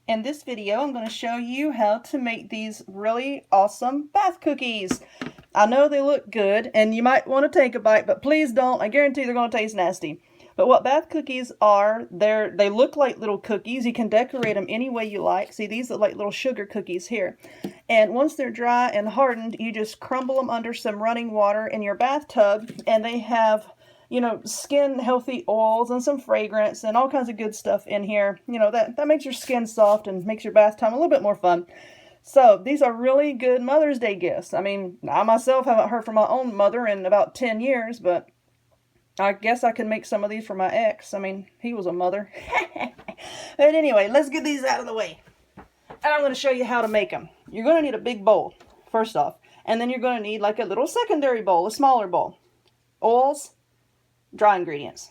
In this video, I'm going to show you how to make these really awesome bath cookies. I know they look good, and you might want to take a bite, but please don't. I guarantee they're going to taste nasty. But what bath cookies are, they look like little cookies. You can decorate them any way you like. See, these look like little sugar cookies here. And once they're dry and hardened, you just crumble them under some running water in your bathtub, and they have, you know, skin healthy oils and some fragrance and all kinds of good stuff in here. You know, that makes your skin soft and makes your bath time a little bit more fun. So these are really good Mother's Day gifts. I mean, I myself haven't heard from my own mother in about 10 years, but I guess I can make some of these for my ex. I mean, he was a mother. But anyway, let's get these out of the way. And I'm going to show you how to make them. You're going to need a big bowl, first off. And then you're going to need like a little secondary bowl, a smaller bowl. Oils, dry ingredients.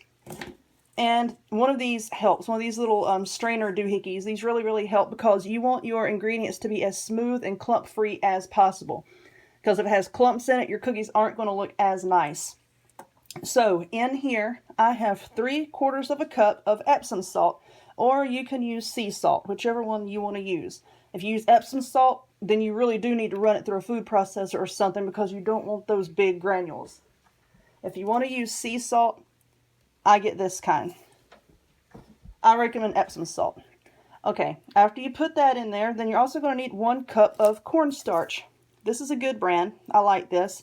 And one of these helps. One of these little strainer doohickeys. These really help because you want your ingredients to be as smooth and clump-free as possible. Because if it has clumps in it, your cookies aren't going to look as nice. So in here, I have 3/4 of a cup of Epsom salt, or you can use sea salt, whichever one you want to use. If you use Epsom salt, then you really do need to run it through a food processor or something because you don't want those big granules. If you want to use sea salt, I get this kind. I recommend Epsom salt. Okay, after you put that in there, then you're also going to need 1 cup of cornstarch. This is a good brand. I like this.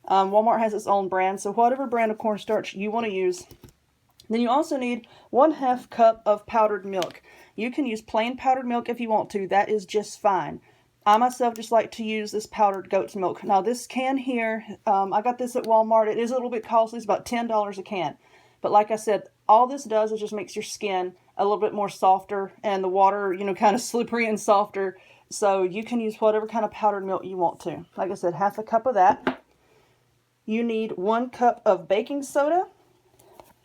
Walmart has its own brand, so whatever brand of cornstarch you want to use. Then you also need 1/2 cup of powdered milk. You can use plain powdered milk if you want to. That is just fine. I myself just like to use this powdered goat's milk. Now this can here, I got this at Walmart. It is a little bit costly. It's about $10 a can. But like I said, all this does is just makes your skin a little bit more softer and the water, you know, kind of slippery and softer. So you can use whatever kind of powdered milk you want to. Like I said, 1/2 cup of that. You need 1 cup of baking soda.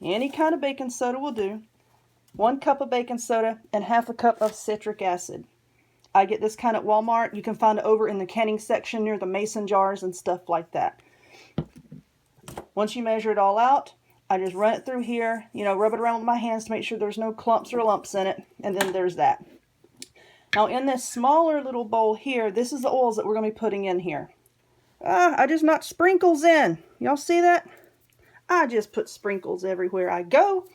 Any kind of baking soda will do. 1 cup of baking soda and 1/2 cup of citric acid. I get this kind at Walmart. You can find it over in the canning section near the mason jars and stuff like that. Once you measure it all out, I just run it through here, you know, rub it around with my hands to make sure there's no clumps or lumps in it. And then there's that. Now in this smaller little bowl here, this is the oils that we're going to be putting in here. I just knocked sprinkles in. Y'all see that? I just put sprinkles everywhere I go.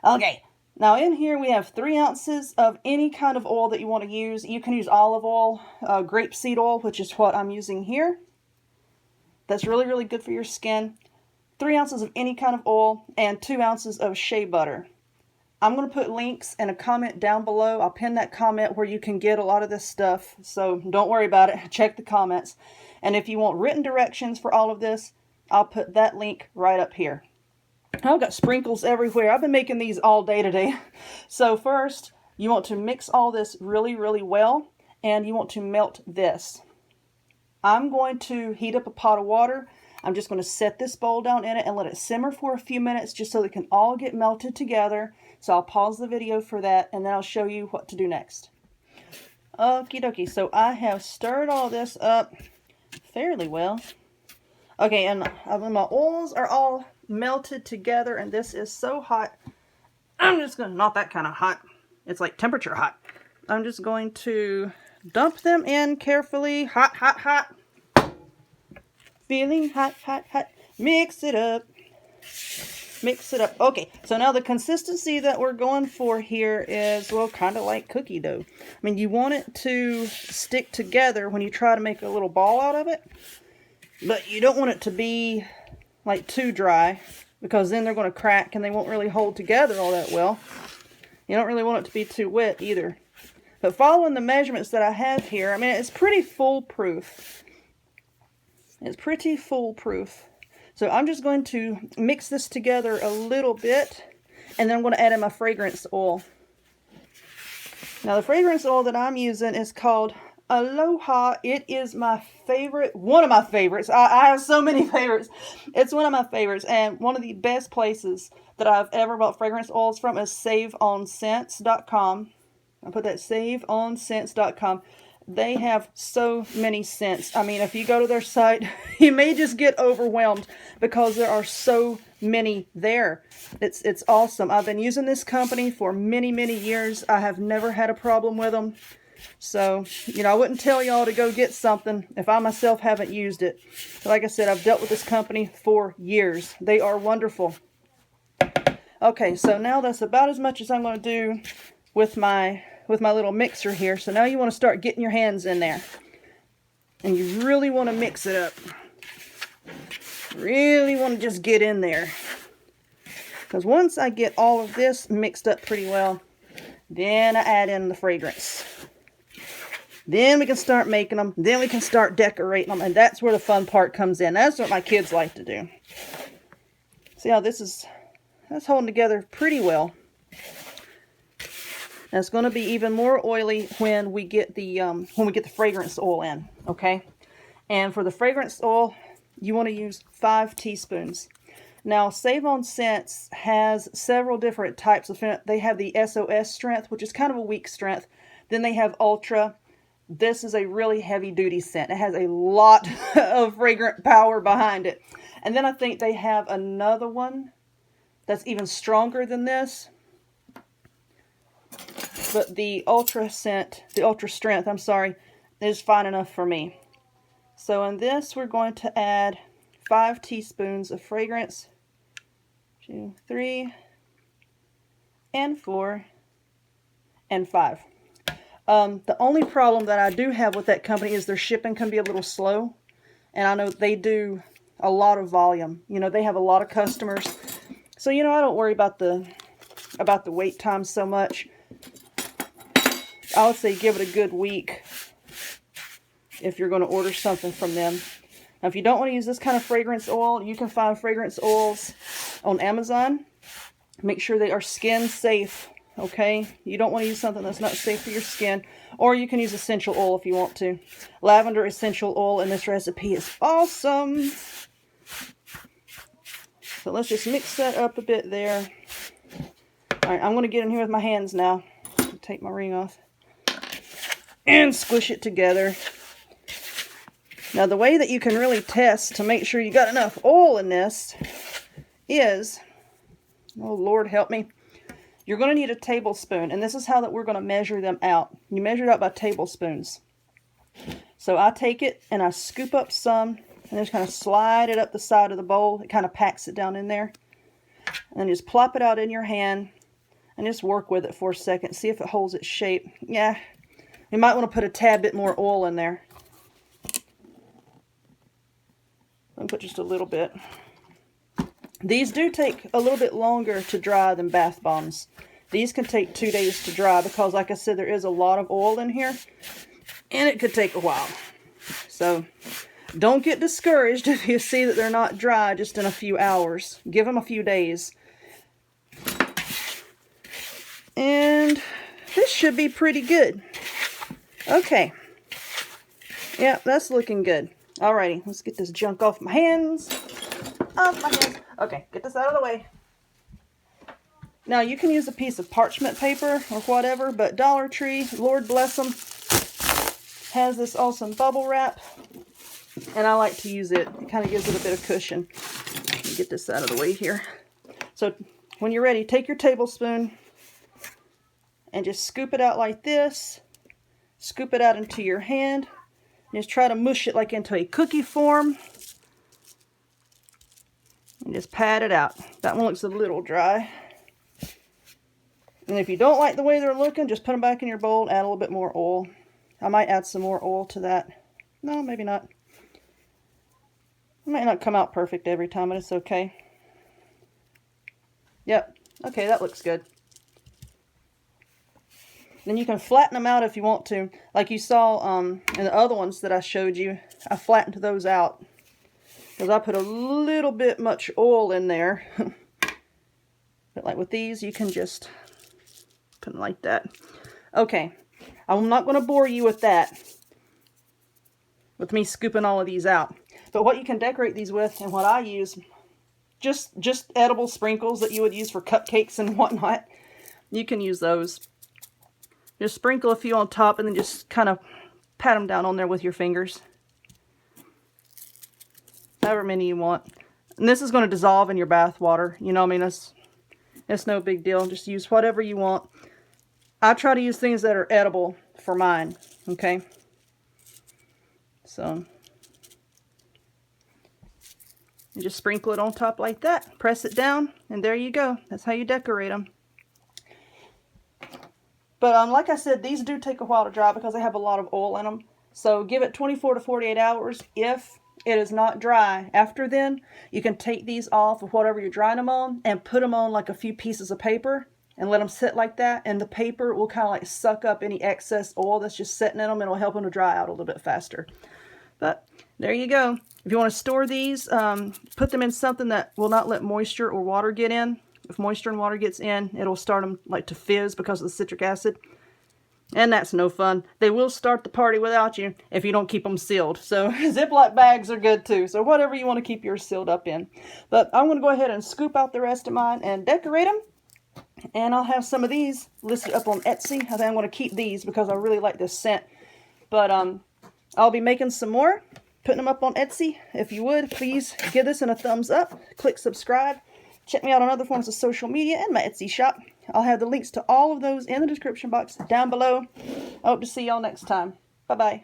Okay, now in here we have 3 ounces of any kind of oil that you want to use. You can use olive oil, grapeseed oil, which is what I'm using here. That's really good for your skin. 3 ounces of any kind of oil and 2 ounces of shea butter. I'm going to put links in a comment down below. I'll pin that comment where you can get a lot of this stuff. So don't worry about it. Check the comments. And if you want written directions for all of this, I'll put that link right up here. I've got sprinkles everywhere. I've been making these all day today. So first, you want to mix all this really well. And you want to melt this. I'm going to heat up a pot of water. I'm just going to set this bowl down in it and let it simmer for a few minutes just so they can all get melted together. So I'll pause the video for that and then I'll show you what to do next. Okie dokie, so I have stirred all this up fairly well. Okay, and my oils are all melted together and this is so hot. I'm just going to, not that kind of hot. It's like temperature hot. I'm just going to dump them in carefully. Hot. Feeling hot. Mix it up. Okay, so now the consistency that we're going for here is, well, kind of like cookie dough. I mean, you want it to stick together when you try to make a little ball out of it. But you don't want it to be like too dry because then they're going to crack and they won't really hold together all that well. You don't really want it to be too wet either. But following the measurements that I have here, I mean, it's pretty foolproof. So I'm just going to mix this together a little bit, and then I'm going to add in my fragrance oil. Now the fragrance oil that I'm using is called Aloha. It is my favorite, one of my favorites. I have so many favorites. It's one of my favorites, and one of the best places that I've ever bought fragrance oils from is SaveOnScents.com. I put that SaveOnScents.com. They have so many scents. I mean, if you go to their site, you may just get overwhelmed because there are so many there. It's awesome. I've been using this company for many, many years. I have never had a problem with them. So, you know, I wouldn't tell y'all to go get something if I myself haven't used it. But like I said, I've dealt with this company for years. They are wonderful. Okay, so now that's about as much as I'm going to do with my little mixer here. So now you want to start getting your hands in there. And you really want to mix it up. Really want to just get in there. Because once I get all of this mixed up pretty well, then I add in the fragrance. Then we can start making them. Then we can start decorating them. And that's where the fun part comes in. That's what my kids like to do. See how that's holding together pretty well. And it's going to be even more oily when we get the fragrance oil in, okay? And for the fragrance oil, you want to use 5 teaspoons. Now, Save On Scents has several different types of scent. They have the SOS strength, which is kind of a weak strength. Then they have Ultra. This is a really heavy-duty scent. It has a lot of fragrant power behind it. And then I think they have another one that's even stronger than this. But the Ultra strength, I'm sorry, is fine enough for me. So in this, we're going to add 5 teaspoons of fragrance. 2, 3, and 4, and 5. The only problem that I do have with that company is their shipping can be a little slow. And I know they do a lot of volume. You know, they have a lot of customers. So, you know, I don't worry about the wait time so much. I would say give it a good week if you're going to order something from them. Now, if you don't want to use this kind of fragrance oil, you can find fragrance oils on Amazon. Make sure they are skin safe, okay? You don't want to use something that's not safe for your skin. Or you can use essential oil if you want to. Lavender essential oil in this recipe is awesome. So let's just mix that up a bit there. Alright, I'm going to get in here with my hands now. Take my ring off. And squish it together. Now the way that you can really test to make sure you got enough oil in this is, oh Lord help me, you're going to need a tablespoon. And this is how that we're going to measure them out. You measure it out by tablespoons. So I take it and I scoop up some and just kind of slide it up the side of the bowl. It kind of packs it down in there. And then just plop it out in your hand and just work with it for a second. See if it holds its shape. Yeah, you might want to put a tad bit more oil in there. I'll put just a little bit. These do take a little bit longer to dry than bath bombs. These can take 2 days to dry because, like I said, there is a lot of oil in here. And it could take a while. So, don't get discouraged if you see that they're not dry just in a few hours. Give them a few days. And this should be pretty good. Okay. Yeah, that's looking good. Alrighty, let's get this junk off my hands. Okay, get this out of the way. Now, you can use a piece of parchment paper or whatever, but Dollar Tree, Lord bless them, has this awesome bubble wrap. And I like to use it. It kind of gives it a bit of cushion. Let me get this out of the way here. So, when you're ready, take your tablespoon and just scoop it out like this. Scoop it out into your hand. Just try to mush it like into a cookie form. And just pat it out. That one looks a little dry. And if you don't like the way they're looking, just put them back in your bowl and add a little bit more oil. I might add some more oil to that. No, maybe not. It might not come out perfect every time, but it's okay. Yep. Okay, that looks good. Then you can flatten them out if you want to. Like you saw in the other ones that I showed you, I flattened those out. Because I put a little bit much oil in there. But like with these, you can just put them like that. Okay, I'm not going to bore you with that. With me scooping all of these out. But what you can decorate these with, and what I use, just edible sprinkles that you would use for cupcakes and whatnot. You can use those. Just sprinkle a few on top and then just kind of pat them down on there with your fingers. However many you want. And this is going to dissolve in your bath water. You know, I mean, it's no big deal. Just use whatever you want. I try to use things that are edible for mine. Okay. So you just sprinkle it on top like that. Press it down, and there you go. That's how you decorate them. But like I said, these do take a while to dry because they have a lot of oil in them. So give it 24 to 48 hours. If it is not dry after then, you can take these off of whatever you're drying them on and put them on like a few pieces of paper and let them sit like that. And the paper will kind of like suck up any excess oil that's just sitting in them, and it'll help them to dry out a little bit faster. But there you go. If you want to store these, put them in something that will not let moisture or water get in. If moisture and water gets in, it'll start them like to fizz because of the citric acid. And that's no fun. They will start the party without you if you don't keep them sealed. So Ziploc bags are good too. So whatever you want to keep yours sealed up in. But I'm going to go ahead and scoop out the rest of mine and decorate them. And I'll have some of these listed up on Etsy. I think I'm going to keep these because I really like this scent. But I'll be making some more, putting them up on Etsy. If you would, please give this a thumbs up. Click subscribe. Check me out on other forms of social media and my Etsy shop. I'll have the links to all of those in the description box down below. I hope to see y'all next time. Bye-bye.